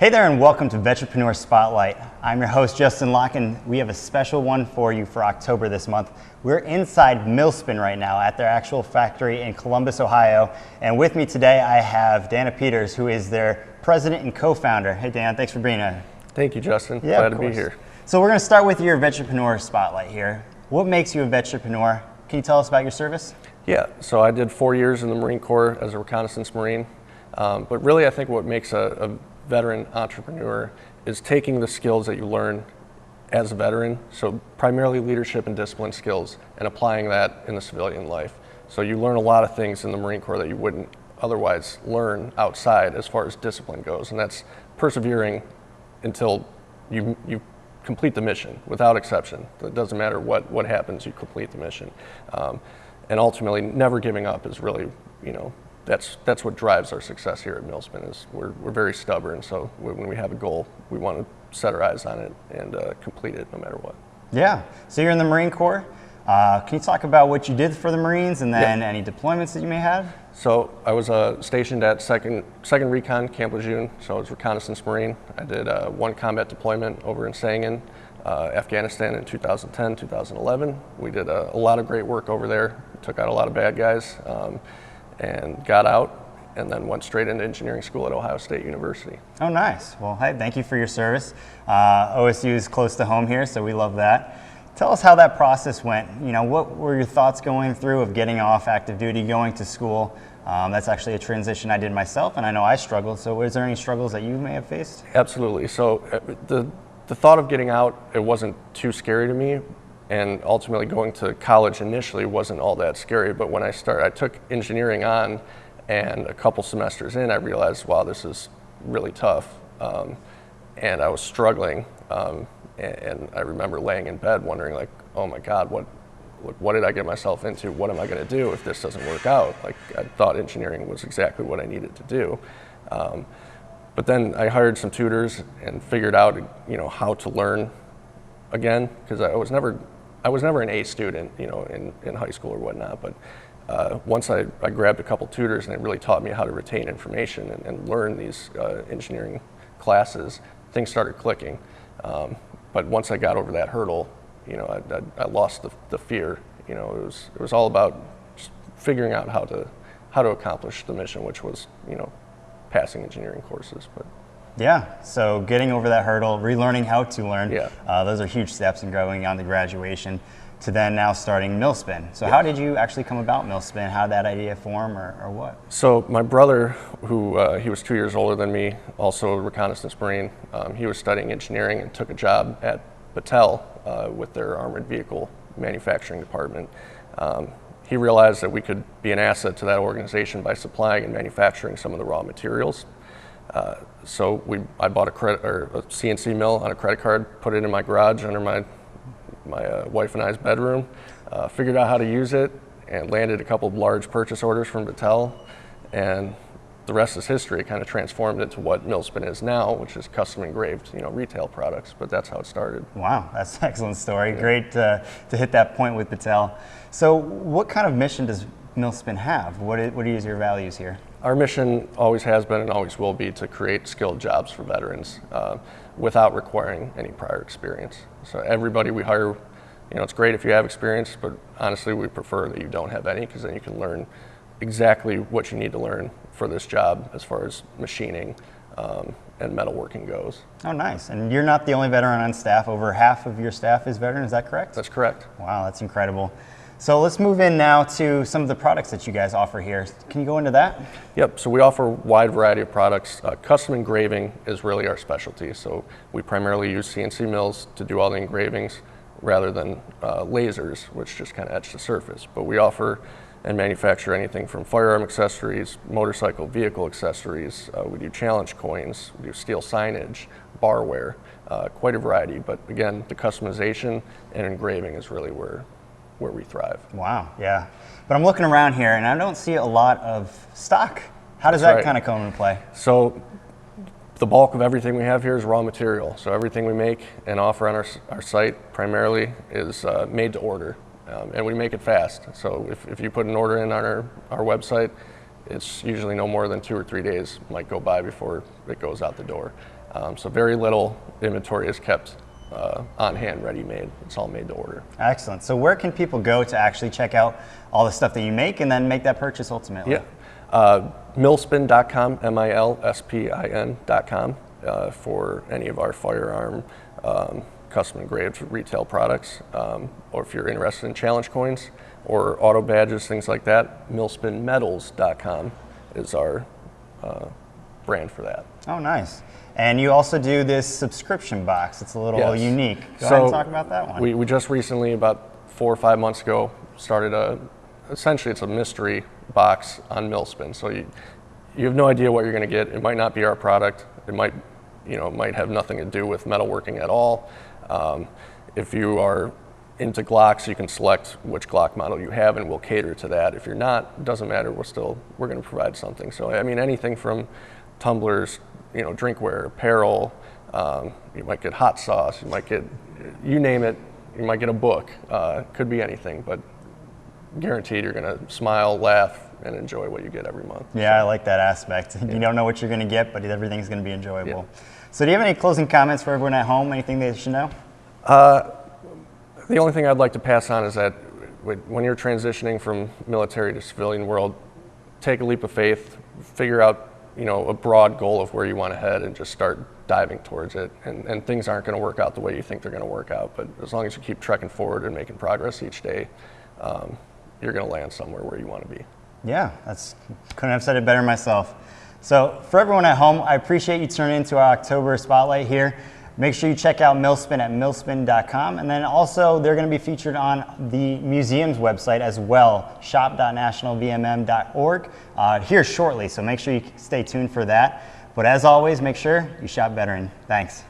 Hey there and welcome to Vetrepreneur Spotlight. I'm your host Justin Locke and we have a special one for you for October this month. We're inside Milspin right now at their actual factory in Columbus, Ohio. And with me today I have Dana Peters, who is their president and co-founder. Hey Dan, thanks for being here. Thank you, Justin. Glad to be here. So we're going to start with your Vetrepreneur Spotlight here. What makes you a Vetrepreneur? Can you tell us about your service? Yeah, so I did 4 years in the Marine Corps as a reconnaissance Marine. But really I think what makes a veteran entrepreneur is taking the skills that you learn as a veteran, so primarily leadership and discipline skills, and applying that in the civilian life. So you learn a lot of things in the Marine Corps that you wouldn't otherwise learn outside as far as discipline goes, and that's persevering until you complete the mission without exception. It doesn't matter what happens, you complete the mission. And ultimately never giving up is really, that's what drives our success here at Milspin. Is we're very stubborn, so when we have a goal, we want to set our eyes on it and complete it no matter what. Yeah, so you're in the Marine Corps. Can you talk about what you did for the Marines and then any deployments that you may have? So I was stationed at 2nd Recon Camp Lejeune, so I was reconnaissance Marine. I did one combat deployment over in Sangin, Afghanistan in 2010, 2011. We did a lot of great work over there, took out a lot of bad guys. And got out and then went straight into engineering school at Ohio State University. Oh, nice. Well, hey, thank you for your service. OSU is close to home here, so we love that. Tell us how that process went. What were your thoughts going through of getting off active duty, going to school? That's actually a transition I did myself, and I know I struggled. So was there any struggles that you may have faced? Absolutely. So the thought of getting out, it wasn't too scary to me. And ultimately going to college initially wasn't all that scary, but when I took engineering on, and a couple semesters in, I realized, wow, this is really tough. And I was struggling, and I remember laying in bed wondering, like, oh my God, what did I get myself into? What am I gonna do if this doesn't work out? Like, I thought engineering was exactly what I needed to do. But then I hired some tutors and figured out, how to learn again, because I was never an A student, in high school or whatnot. But once I grabbed a couple tutors, and they really taught me how to retain information and learn these engineering classes, things started clicking. But once I got over that hurdle, I lost the fear. It was all about just figuring out how to accomplish the mission, which was passing engineering courses. But yeah, so getting over that hurdle, relearning how to learn, yeah. Those are huge steps in going on to graduation to then now starting Milspin. So how did you actually come about Milspin? How did that idea form or what? So my brother, who he was 2 years older than me, also a reconnaissance Marine, he was studying engineering and took a job at Battelle with their armored vehicle manufacturing department. He realized that we could be an asset to that organization by supplying and manufacturing some of the raw materials. So I bought a CNC mill on a credit card, put it in my garage under my wife and I's bedroom, figured out how to use it, and landed a couple of large purchase orders from Battelle, and the rest is history. It kind of transformed into what Milspin is now, which is custom engraved, retail products. But that's how it started. Wow, that's an excellent story. Yeah. Great to hit that point with Battelle. So, what kind of mission does Milspin have? What is your values here? Our mission always has been and always will be to create skilled jobs for veterans without requiring any prior experience. So everybody we hire, it's great if you have experience, but honestly we prefer that you don't have any, because then you can learn exactly what you need to learn for this job as far as machining and metalworking goes. Oh, nice. And you're not the only veteran on staff. Over half of your staff is veteran, is that correct? That's correct. Wow, that's incredible. So let's move in now to some of the products that you guys offer here. Can you go into that? Yep, so we offer a wide variety of products. Custom engraving is really our specialty. So we primarily use CNC mills to do all the engravings rather than lasers, which just kind of etch the surface. But we offer and manufacture anything from firearm accessories, motorcycle vehicle accessories. We do challenge coins, we do steel signage, barware, quite a variety. But again, the customization and engraving is really where we thrive. Wow, yeah. But I'm looking around here and I don't see a lot of stock. How does that kind of come into play? So the bulk of everything we have here is raw material. So everything we make and offer on our site primarily is made to order. And we make it fast. So if you put an order in on our website, it's usually no more than 2 or 3 days might go by before it goes out the door. So very little inventory is kept on hand, ready-made. It's all made to order. Excellent. So where can people go to actually check out all the stuff that you make and then make that purchase ultimately? Yeah. Milspin.com, Milspin.com, for any of our firearm custom engraved retail products. Or if you're interested in challenge coins or auto badges, things like that, milspinmetals.com is our brand for that. Oh, nice. And you also do this subscription box. It's a little Yes. unique. Go ahead and talk about that one. We just recently, about 4 or 5 months ago, started essentially it's a mystery box on Milspin. So you have no idea what you're going to get. It might not be our product. It might have nothing to do with metalworking at all. If you are into Glocks, you can select which Glock model you have, and we'll cater to that. If you're not, it doesn't matter. We're going to provide something. So I mean, anything from tumblers, drinkware, apparel. You might get hot sauce. You might get, you name it. You might get a book. Could be anything, but guaranteed you're going to smile, laugh, and enjoy what you get every month. Yeah, I like that aspect. You don't know what you're going to get, but everything's going to be enjoyable. Yeah. So do you have any closing comments for everyone at home? Anything they should know? The only thing I'd like to pass on is that when you're transitioning from military to civilian world, take a leap of faith, figure out a broad goal of where you want to head, and just start diving towards it. And things aren't going to work out the way you think they're going to work out, but as long as you keep trekking forward and making progress each day, you're going to land somewhere where you want to be. Yeah, couldn't have said it better myself. So for everyone at home, I appreciate you tuning into our October Spotlight here. Make sure you check out Milspin at milspin.com, and then also they're going to be featured on the museum's website as well, shop.nationalvmm.org, here shortly, so make sure you stay tuned for that. But as always, make sure you shop veteran. Thanks.